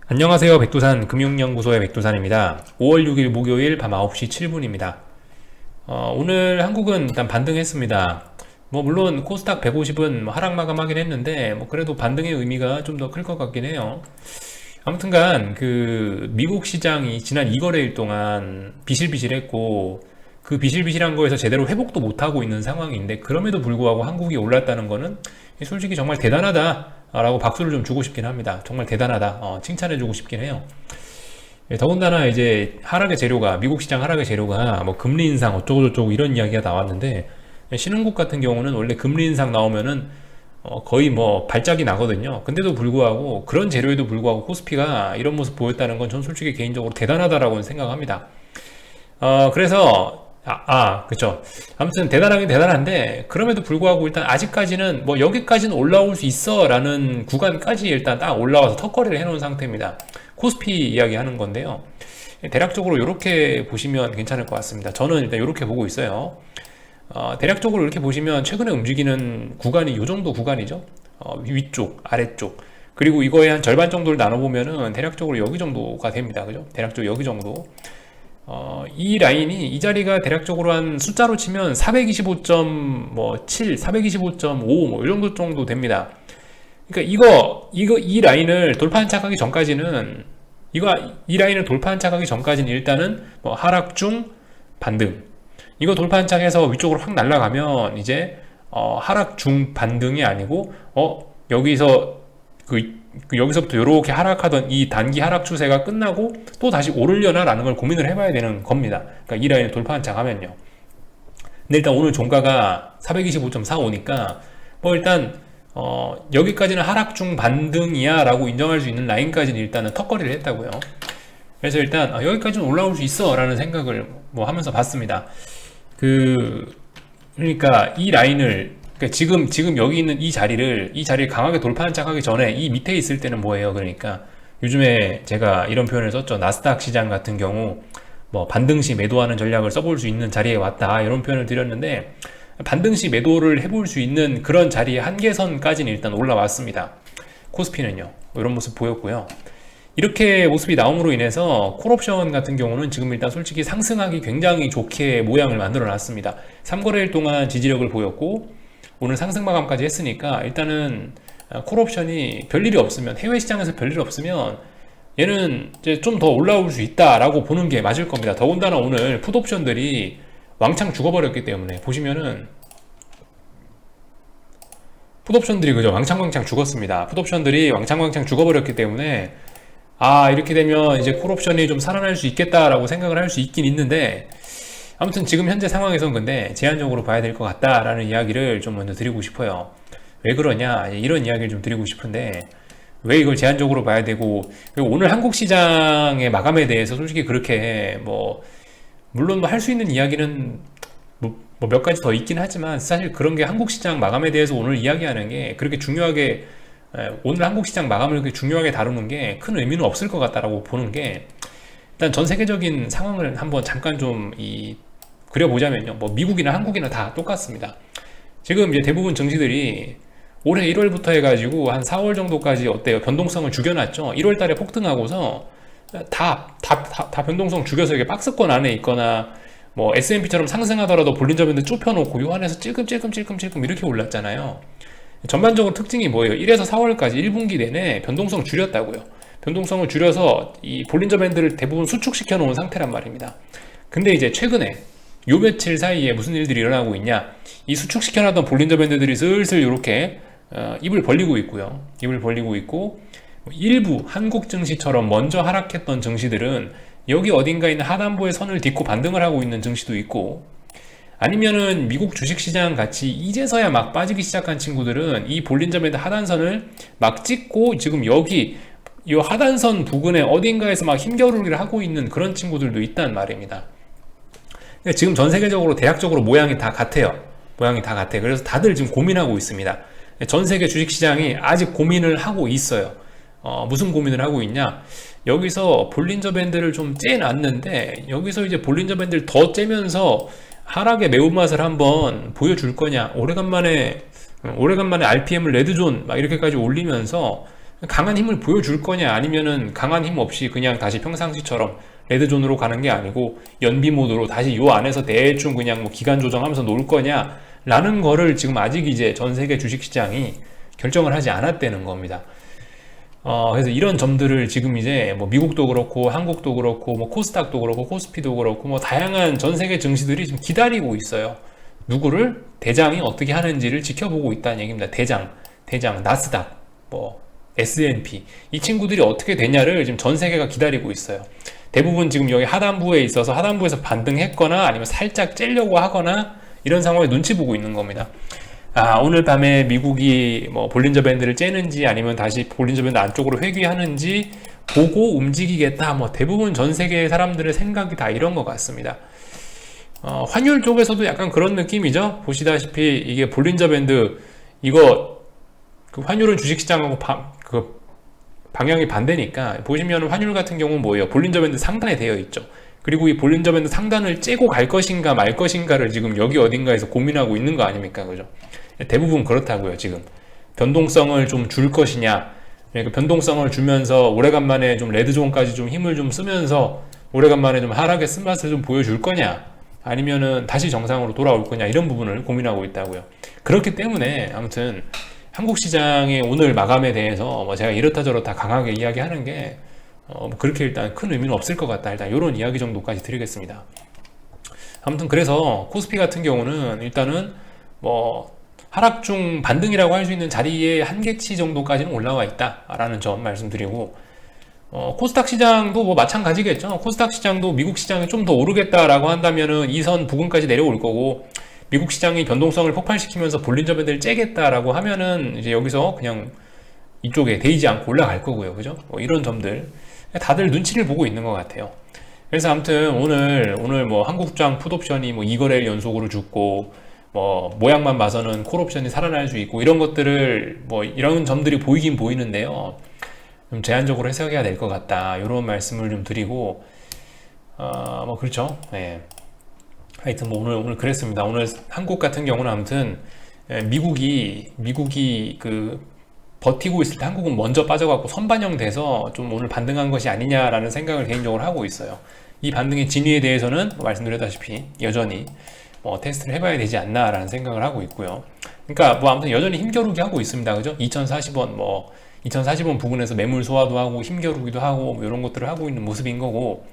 안녕하세요. 백두산 금융연구소의 백두산입니다. 5월 6일 목요일 밤 9시 7분입니다. 오늘 한국은 일단 반등했습니다. 물론 코스닥 150은 하락 마감하긴 했는데 그래도 반등의 의미가 좀 더 클 것 같긴 해요. 아무튼간 미국 시장이 지난 2거래일 동안 비실비실했고 그 비실비실한 거에서 제대로 회복도 못하고 있는 상황인데 그럼에도 불구하고 한국이 올랐다는 거는 솔직히 정말 대단하다 라고 박수를 좀 주고 싶긴 합니다. 정말 대단하다. 칭찬해 주고 싶긴 해요. 더군다나 이제 하락의 재료가, 미국 시장 하락의 재료가 금리 인상 어쩌고저쩌고 이런 이야기가 나왔는데, 신흥국 같은 경우는 원래 금리 인상 나오면은 거의 발작이 나거든요. 근데도 불구하고, 그런 재료에도 불구하고 코스피가 이런 모습 보였다는 건 전 솔직히 개인적으로 대단하다라고 생각합니다. 그래서 그쵸. 아무튼 대단하긴 대단한데, 그럼에도 불구하고 일단 아직까지는 여기까지는 올라올 수 있어 라는 구간까지 일단 딱 올라와서 턱걸이를 해놓은 상태입니다. 코스피 이야기 하는 건데요. 대략적으로 이렇게 보시면 괜찮을 것 같습니다. 저는 일단 이렇게 보고 있어요. 대략적으로 이렇게 보시면 최근에 움직이는 구간이 이 정도 구간이죠. 위쪽, 아래쪽. 그리고 이거의 한 절반 정도를 나눠보면은 대략적으로 여기 정도가 됩니다. 그죠? 대략적으로 여기 정도. 이 라인이 이 자리가 대략적으로 한 숫자로 치면 425.7, 425.5 이 정도 됩니다. 그러니까 이 라인을 돌파한 착하기 전까지는 이 라인을 돌파한 착하기 전까지는 일단은 하락 중 반등. 이거 돌파한 착해서 위쪽으로 확 날아가면 이제 하락 중 반등이 아니고 여기서 여기서부터 이렇게 하락하던 이 단기 하락 추세가 끝나고 또 다시 오르려나 라는 걸 고민을 해봐야 되는 겁니다. 그러니까 이 라인을 돌파한 착하면요. 근데 일단 오늘 종가가 425.45니까 일단 여기까지는 하락 중 반등이야 라고 인정할 수 있는 라인까지는 일단은 턱걸이를 했다고요. 그래서 일단 여기까지는 올라올 수 있어 라는 생각을 하면서 봤습니다. 그러니까 이 라인을 지금 여기 있는 이 자리를 강하게 돌파한 착하기 전에 이 밑에 있을 때는 뭐예요? 그러니까 요즘에 제가 이런 표현을 썼죠. 나스닥 시장 같은 경우 반등시 매도하는 전략을 써볼 수 있는 자리에 왔다 이런 표현을 드렸는데 반등시 매도를 해볼 수 있는 그런 자리의 한계선까지는 일단 올라왔습니다. 코스피는요. 이런 모습 보였고요. 이렇게 모습이 나옴으로 인해서 콜옵션 같은 경우는 지금 일단 솔직히 상승하기 굉장히 좋게 모양을 만들어 놨습니다. 3거래일 동안 지지력을 보였고 오늘 상승 마감까지 했으니까 일단은 콜옵션이 별일이 없으면 해외 시장에서 별일 없으면 얘는 이제 좀 더 올라올 수 있다라고 보는 게 맞을 겁니다. 더군다나 오늘 풋옵션들이 왕창 죽어버렸기 때문에 보시면은 풋옵션들이 그죠 왕창 죽었습니다. 풋옵션들이 왕창 죽어버렸기 때문에 이렇게 되면 이제 콜옵션이 좀 살아날 수 있겠다라고 생각을 할 수 있긴 있는데 아무튼 지금 현재 상황에선 근데 제한적으로 봐야 될 것 같다라는 이야기를 좀 먼저 드리고 싶어요. 왜 그러냐 이런 이야기를 좀 드리고 싶은데 왜 이걸 제한적으로 봐야 되고 그리고 오늘 한국 시장의 마감에 대해서 솔직히 그렇게 물론 할 수 있는 이야기는 몇 가지 더 있긴 하지만 사실 그런 게 한국 시장 마감에 대해서 오늘 이야기하는 게 그렇게 중요하게 오늘 한국 시장 마감을 그렇게 중요하게 다루는 게 큰 의미는 없을 것 같다라고 보는 게 일단 전 세계적인 상황을 한번 잠깐 좀 그려보자면요. 미국이나 한국이나 다 똑같습니다. 지금 이제 대부분 증시들이 올해 1월부터 해가지고 한 4월 정도까지 어때요? 변동성을 죽여놨죠. 1월 달에 폭등하고서 다 변동성 죽여서 이게 박스권 안에 있거나 S&P처럼 상승하더라도 볼린저 밴드 좁혀놓고 요 안에서 찔끔 이렇게 올랐잖아요. 전반적으로 특징이 뭐예요? 1에서 4월까지 1분기 내내 변동성 줄였다고요. 변동성을 줄여서 이 볼린저 밴드를 대부분 수축시켜 놓은 상태란 말입니다. 근데 이제 최근에 요 며칠 사이에 무슨 일들이 일어나고 있냐? 이 수축시켜 놨던 볼린저 밴드들이 슬슬 이렇게 입을 벌리고 있고요. 입을 벌리고 있고 일부 한국 증시처럼 먼저 하락했던 증시들은 여기 어딘가에 있는 하단부의 선을 딛고 반등을 하고 있는 증시도 있고 아니면은 미국 주식시장 같이 이제서야 막 빠지기 시작한 친구들은 이 볼린저 밴드 하단선을 막 찍고 지금 여기 이 하단선 부근에 어딘가에서 막 힘겨루기를 하고 있는 그런 친구들도 있단 말입니다. 지금 전 세계적으로 대략적으로 모양이 다 같아요. 모양이 다 같아요. 그래서 다들 지금 고민하고 있습니다. 전 세계 주식시장이 아직 고민을 하고 있어요. 무슨 고민을 하고 있냐? 여기서 볼린저 밴드를 좀 째놨는데 여기서 이제 볼린저 밴드를 더 째면서 하락의 매운맛을 한번 보여줄 거냐? 오래간만에 RPM을 레드존 막 이렇게까지 올리면서 강한 힘을 보여줄 거냐, 아니면은 강한 힘 없이 그냥 다시 평상시처럼 레드존으로 가는 게 아니고 연비 모드로 다시 요 안에서 대충 그냥 뭐 기간 조정하면서 놀 거냐 라는 거를 지금 아직 이제 전 세계 주식시장이 결정을 하지 않았다는 겁니다. 그래서 이런 점들을 지금 이제 뭐 미국도 그렇고 한국도 그렇고 뭐 코스닥도 그렇고 코스피도 그렇고 뭐 다양한 전 세계 증시들이 지금 기다리고 있어요. 누구를? 대장이 어떻게 하는지를 지켜보고 있다는 얘기입니다. 대장, 나스닥, 뭐 S&P 이 친구들이 어떻게 되냐를 지금 전 세계가 기다리고 있어요. 대부분 지금 여기 하단부에 있어서 하단부에서 반등했거나 아니면 살짝 째려고 하거나 이런 상황에 눈치 보고 있는 겁니다. 오늘 밤에 미국이 뭐 볼린저 밴드를 째는지 아니면 다시 볼린저 밴드 안쪽으로 회귀하는지 보고 움직이겠다. 뭐 대부분 전 세계 사람들의 생각이 다 이런 것 같습니다. 환율 쪽에서도 약간 그런 느낌이죠. 보시다시피 이게 볼린저 밴드 이거 그 환율은 주식시장하고 그 방향이 반대니까 보시면 환율 같은 경우는 뭐예요? 볼린저 밴드 상단에 되어 있죠. 그리고 이 볼린저 밴드 상단을 째고 갈 것인가 말 것인가를 지금 여기 어딘가에서 고민하고 있는 거 아닙니까? 그죠? 대부분 그렇다고요. 지금 변동성을 좀 줄 것이냐, 그러니까 변동성을 주면서 오래간만에 좀 레드존까지 좀 힘을 좀 쓰면서 오래간만에 좀 하락의 쓴맛을 좀 보여줄 거냐, 아니면은 다시 정상으로 돌아올 거냐, 이런 부분을 고민하고 있다고요. 그렇기 때문에 아무튼 한국 시장의 오늘 마감에 대해서 뭐 제가 이렇다 저렇다 강하게 이야기하는 게 그렇게 일단 큰 의미는 없을 것 같다. 일단 이런 이야기 정도까지 드리겠습니다. 아무튼 그래서 코스피 같은 경우는 일단은 뭐 하락 중 반등이라고 할 수 있는 자리에 한계치 정도까지는 올라와 있다라는 점 말씀드리고, 코스닥 시장도 뭐 마찬가지겠죠. 코스닥 시장도 미국 시장이 좀 더 오르겠다라고 한다면은 이 선 부근까지 내려올 거고, 미국 시장이 변동성을 폭발시키면서 볼린저 밴드를 째겠다라고 하면은 이제 여기서 그냥 이쪽에 데이지 않고 올라갈 거고요. 그죠? 뭐 이런 점들 다들 눈치를 보고 있는 것 같아요. 그래서 아무튼 오늘 뭐 한국장 풋옵션이 뭐 2거래일 연속으로 죽고, 뭐 모양만 봐서는 콜옵션이 살아날 수 있고, 이런 것들을 뭐 이런 점들이 보이긴 보이는데요. 좀 제한적으로 해석해야 될 것 같다. 이런 말씀을 좀 드리고, 뭐 그렇죠. 네. 하여튼 뭐 오늘 그랬습니다. 오늘 한국 같은 경우는 아무튼 미국이 그 버티고 있을 때 한국은 먼저 빠져갖고 선반영 돼서 좀 오늘 반등한 것이 아니냐라는 생각을 개인적으로 하고 있어요. 이 반등의 진위에 대해서는 말씀드렸다시피 여전히 테스트를 해봐야 되지 않나라는 생각을 하고 있고요. 그러니까 뭐 아무튼 여전히 힘겨루기 하고 있습니다. 그죠? 2040원 2040원 부근에서 매물 소화도 하고 힘겨루기도 하고 뭐 이런 것들을 하고 있는 모습인 거고,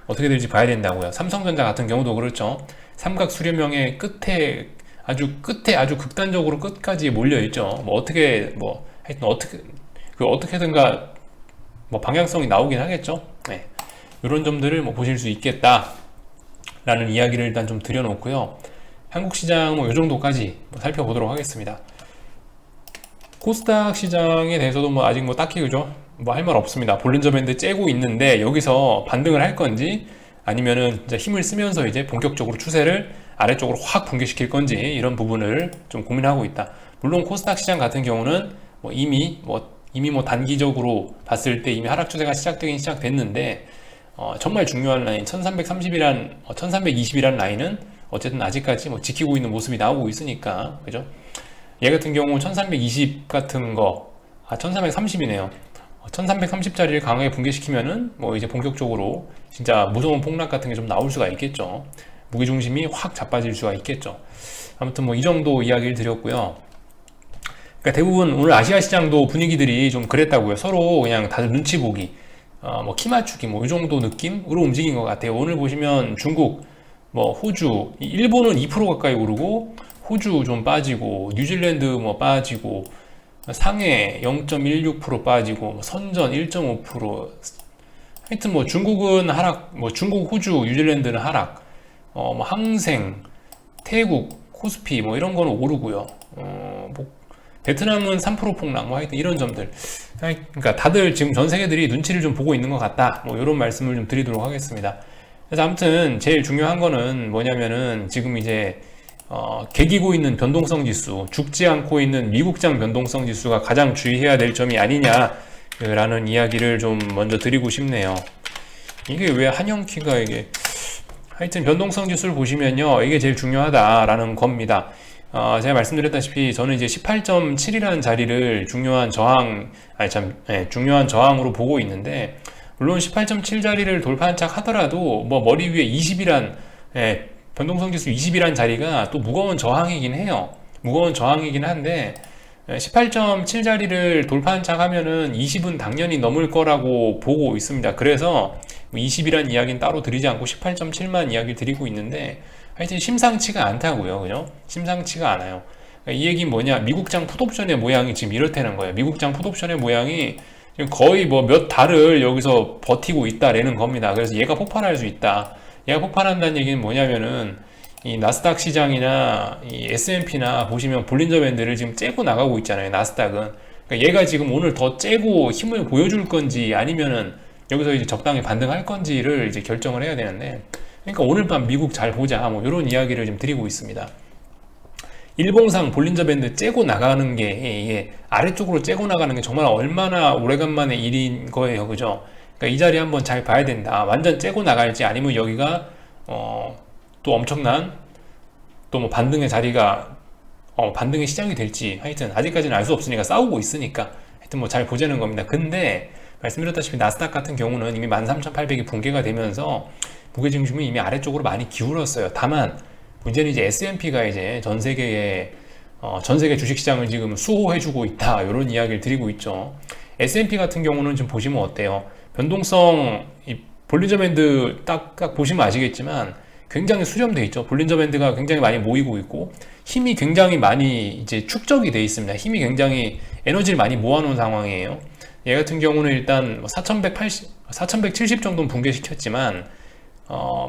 어떻게 될지 봐야 된다고요. 삼성전자 같은 경우도 그렇죠. 삼각 수렴형의 끝에 아주 극단적으로 끝까지 몰려 있죠. 하여튼 어떻게든가 뭐 방향성이 나오긴 하겠죠. 네. 이런 점들을 뭐 보실 수 있겠다 라는 이야기를 일단 좀 드려놓고요. 한국 시장 뭐 이 정도까지 살펴보도록 하겠습니다. 코스닥 시장에 대해서도 뭐 아직 뭐 딱히 그죠? 뭐 할 말 없습니다. 볼린저 밴드 째고 있는데 여기서 반등을 할 건지 아니면은 이제 힘을 쓰면서 이제 본격적으로 추세를 아래쪽으로 확 붕괴시킬 건지, 이런 부분을 좀 고민하고 있다. 물론 코스닥 시장 같은 경우는 이미 단기적으로 봤을 때 이미 하락 추세가 시작됐는데, 정말 중요한 라인 1320이란 라인은 어쨌든 아직까지 뭐 지키고 있는 모습이 나오고 있으니까, 그죠? 얘 같은 경우 1320 같은 거, 1330이네요. 1330짜리를 강하게 붕괴시키면은 뭐 이제 본격적으로 진짜 무서운 폭락 같은 게 좀 나올 수가 있겠죠. 무게중심이 확 자빠질 수가 있겠죠. 아무튼 뭐 이 정도 이야기를 드렸고요. 그러니까 대부분 오늘 아시아 시장도 분위기들이 좀 그랬다고요. 서로 그냥 다들 눈치 보기, 뭐 키 맞추기 뭐 이 정도 느낌으로 움직인 것 같아요. 오늘 보시면 중국, 뭐 호주, 일본은 2% 가까이 오르고, 호주 좀 빠지고, 뉴질랜드 뭐 빠지고, 상해 0.16% 빠지고, 선전 1.5%. 하여튼 뭐 중국은 하락, 뭐 중국, 호주, 뉴질랜드는 하락, 뭐 항생, 태국, 코스피 뭐 이런 거는 오르고요. 뭐 베트남은 3% 폭락, 뭐 하여튼 이런 점들. 그러니까 다들 지금 전 세계들이 눈치를 좀 보고 있는 것 같다. 뭐 이런 말씀을 좀 드리도록 하겠습니다. 그래서 아무튼 제일 중요한 거는 뭐냐면은 지금 이제 개기고 있는 변동성 지수, 죽지 않고 있는 미국장 변동성 지수가 가장 주의해야 될 점이 아니냐라는 이야기를 좀 먼저 드리고 싶네요. 이게 왜 한영키가 이게 하여튼 변동성 지수를 보시면요, 이게 제일 중요하다라는 겁니다. 제가 말씀드렸다시피 저는 이제 18.7이라는 자리를 중요한 저항, 중요한 저항으로 보고 있는데, 물론 18.7 자리를 돌파한 척 하더라도 뭐 머리 위에 20이란, 변동성 지수 20이란 자리가 또 무거운 저항이긴 해요. 무거운 저항이긴 한데 18.7 자리를 돌파한 척 하면은 20은 당연히 넘을 거라고 보고 있습니다. 그래서 20이란 이야기는 따로 드리지 않고 18.7만 이야기 드리고 있는데, 하여튼 심상치가 않다고요. 그죠? 심상치가 않아요. 이 얘기는 뭐냐? 미국장 풋옵션의 모양이 지금 이렇다는 거예요. 미국장 풋옵션의 모양이 지금 거의 뭐 몇 달을 여기서 버티고 있다라는 겁니다. 그래서 얘가 폭발할 수 있다. 얘가 폭발한다는 얘기는 뭐냐면은 이 나스닥 시장이나 이 S&P나 보시면 볼린저 밴드를 지금 째고 나가고 있잖아요. 나스닥은. 그러니까 얘가 지금 오늘 더 째고 힘을 보여줄 건지 아니면은 여기서 이제 적당히 반등할 건지를 이제 결정을 해야 되는데, 그러니까 오늘 밤 미국 잘 보자, 뭐 이런 이야기를 좀 드리고 있습니다. 일봉상 볼린저 밴드 째고 나가는 게, 이게 아래쪽으로 째고 나가는 게 정말 얼마나 오래간만의 일인 거예요. 그죠? 그러니까 이 자리 한번 잘 봐야 된다. 완전 째고 나갈지 아니면 여기가 또 엄청난 또 뭐 반등의 자리가 반등의 시장이 될지, 하여튼 아직까지는 알 수 없으니까 싸우고 있으니까 하여튼 뭐 잘 보자는 겁니다. 근데 말씀드렸다시피 나스닥 같은 경우는 이미 13,800이 붕괴가 되면서 무게중심이 이미 아래쪽으로 많이 기울었어요. 다만 문제는 이제 S&P가 이제 전 세계 주식시장을 지금 수호해주고 있다, 이런 이야기를 드리고 있죠. S&P 같은 경우는 좀 보시면 어때요? 변동성, 이 볼린저 밴드 딱 보시면 아시겠지만 굉장히 수렴돼 있죠. 볼린저 밴드가 굉장히 많이 모이고 있고 힘이 굉장히 많이 이제 축적이 돼 있습니다. 힘이 굉장히 에너지를 많이 모아놓은 상황이에요. 얘 같은 경우는 일단 4170 정도는 붕괴시켰지만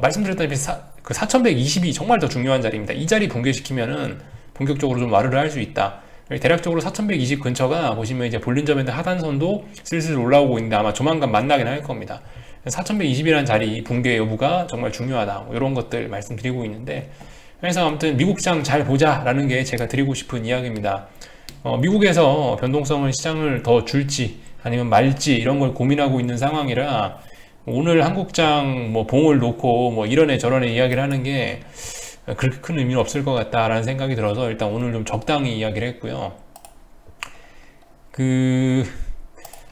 말씀드렸다시피 그 4120이 정말 더 중요한 자리입니다. 이 자리 붕괴시키면은 본격적으로 좀 와르르 할 수 있다. 대략적으로 4120 근처가 보시면 이제 볼린저 밴드 하단선도 슬슬 올라오고 있는데 아마 조만간 만나긴 할 겁니다. 4120이라는 자리 붕괴 여부가 정말 중요하다, 뭐 이런 것들 말씀드리고 있는데, 그래서 아무튼 미국장 잘 보자 라는 게 제가 드리고 싶은 이야기입니다. 미국에서 변동성을 시장을 더 줄지 아니면 말지 이런 걸 고민하고 있는 상황이라 오늘 한국장 뭐 봉을 놓고 뭐 이런애 저런애 이야기를 하는 게 그렇게 큰 의미는 없을 것 같다라는 생각이 들어서 일단 오늘 좀 적당히 이야기를 했고요.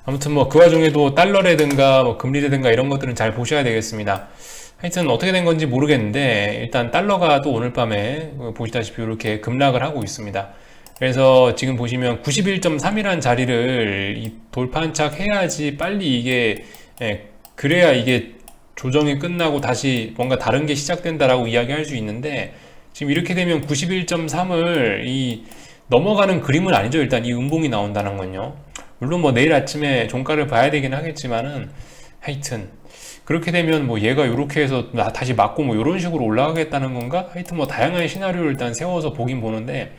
아무튼 뭐 그 와중에도 달러라든가 뭐 금리라든가 이런 것들은 잘 보셔야 되겠습니다. 하여튼 어떻게 된 건지 모르겠는데 일단 달러가 또 오늘 밤에 보시다시피 이렇게 급락을 하고 있습니다. 그래서 지금 보시면 91.3이라는 자리를 돌파한 착 해야지 빨리 이게 그래야 이게 조정이 끝나고 다시 뭔가 다른 게 시작된다라고 이야기할 수 있는데, 지금 이렇게 되면 91.3을 넘어가는 그림은 아니죠. 일단 이 음봉이 나온다는 건요. 물론 뭐 내일 아침에 종가를 봐야 되긴 하겠지만은, 하여튼 그렇게 되면 뭐 얘가 이렇게 해서 다시 맞고 뭐 이런 식으로 올라가겠다는 건가? 하여튼 뭐 다양한 시나리오를 일단 세워서 보긴 보는데,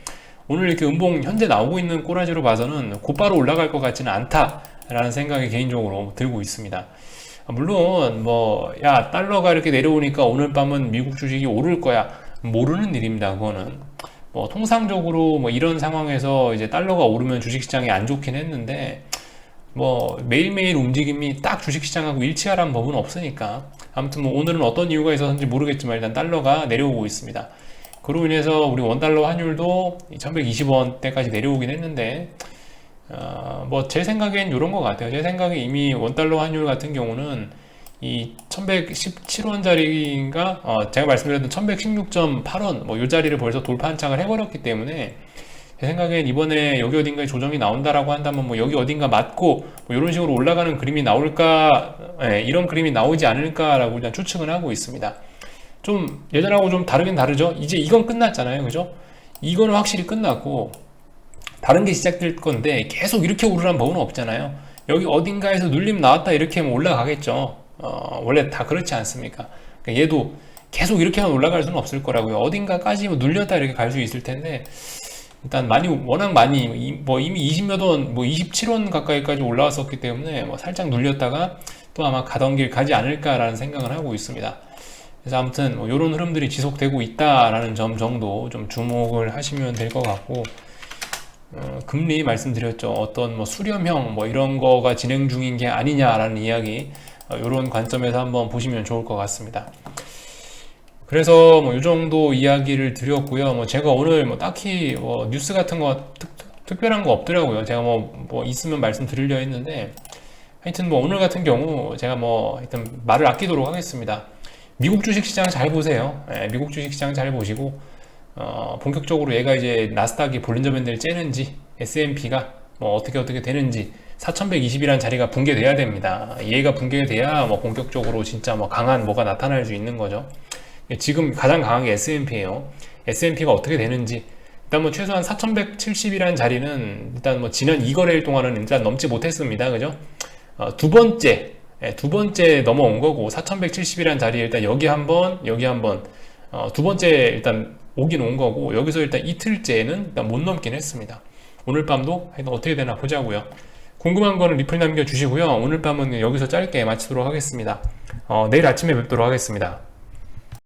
오늘 이렇게 음봉 현재 나오고 있는 꼬라지로 봐서는 곧바로 올라갈 것 같지는 않다라는 생각이 개인적으로 들고 있습니다. 물론 뭐 야 달러가 이렇게 내려오니까 오늘 밤은 미국 주식이 오를 거야, 모르는 일입니다. 그거는 뭐 통상적으로 뭐 이런 상황에서 이제 달러가 오르면 주식시장이 안 좋긴 했는데, 뭐 매일매일 움직임이 딱 주식시장하고 일치하라는 법은 없으니까, 아무튼 뭐 오늘은 어떤 이유가 있어서인지 모르겠지만 일단 달러가 내려오고 있습니다. 그로 인해서 우리 원달러 환율도 1120원대까지 내려오긴 했는데, 뭐 제 생각엔 이런 것 같아요. 제 생각에 이미 원달러 환율 같은 경우는 이 1117원짜리인가 제가 말씀드렸던 1116.8원 뭐 이 자리를 벌써 돌파 한착을 해버렸기 때문에, 제 생각엔 이번에 여기 어딘가에 조정이 나온다라고 한다면 뭐 여기 어딘가 맞고 뭐 이런 식으로 올라가는 그림이 나올까, 이런 그림이 나오지 않을까라고 일단 추측은 하고 있습니다. 좀 예전하고 좀 다르긴 다르죠. 이제 이건 끝났잖아요. 그죠? 이거는 확실히 끝났고 다른 게 시작될 건데, 계속 이렇게 오르라는 법은 없잖아요. 여기 어딘가에서 눌림 나왔다 이렇게 하면 올라가겠죠. 원래 다 그렇지 않습니까? 그러니까 얘도 계속 이렇게 하면 올라갈 수는 없을 거라고요. 어딘가까지 뭐 눌렸다 이렇게 갈 수 있을 텐데, 일단 워낙 많이 뭐 이미 20몇 원, 뭐 27원 가까이까지 올라왔었기 때문에 뭐 살짝 눌렸다가 또 아마 가던 길 가지 않을까라는 생각을 하고 있습니다. 그래서 아무튼 뭐 이런 흐름들이 지속되고 있다라는 점 정도 좀 주목을 하시면 될 것 같고, 금리 말씀드렸죠. 어떤 뭐 수렴형 뭐 이런 거가 진행 중인 게 아니냐라는 이야기, 이런 관점에서 한번 보시면 좋을 것 같습니다. 그래서 뭐 이 정도 이야기를 드렸고요. 뭐 제가 오늘 뭐 딱히 뭐 뉴스 같은 거 특별한 거 없더라고요. 제가 뭐 있으면 말씀드리려 했는데 하여튼 뭐 오늘 같은 경우 제가 뭐 하여튼 말을 아끼도록 하겠습니다. 미국 주식시장 잘 보세요. 예, 미국 주식시장 잘 보시고 본격적으로 얘가 이제 나스닥이 볼린저 밴드를 째는지 S&P가 뭐 어떻게 되는지 4120이라는 자리가 붕괴돼야 됩니다. 얘가 붕괴돼야 뭐 본격적으로 진짜 뭐 강한 뭐가 나타날 수 있는 거죠. 지금 가장 강한 게 S&P예요. S&P가 어떻게 되는지 일단 뭐 최소한 4170이라는 자리는 일단 뭐 지난 2거래일 동안은 일단 넘지 못했습니다. 그죠? 두 번째 넘어온 거고 4170이라는 자리에 일단 여기 한번 두 번째 일단 오긴 온 거고 여기서 일단 이틀째는 일단 못 넘긴 했습니다. 오늘 밤도 어떻게 되나 보자고요. 궁금한 거는 리플 남겨주시고요. 오늘 밤은 여기서 짧게 마치도록 하겠습니다. 내일 아침에 뵙도록 하겠습니다.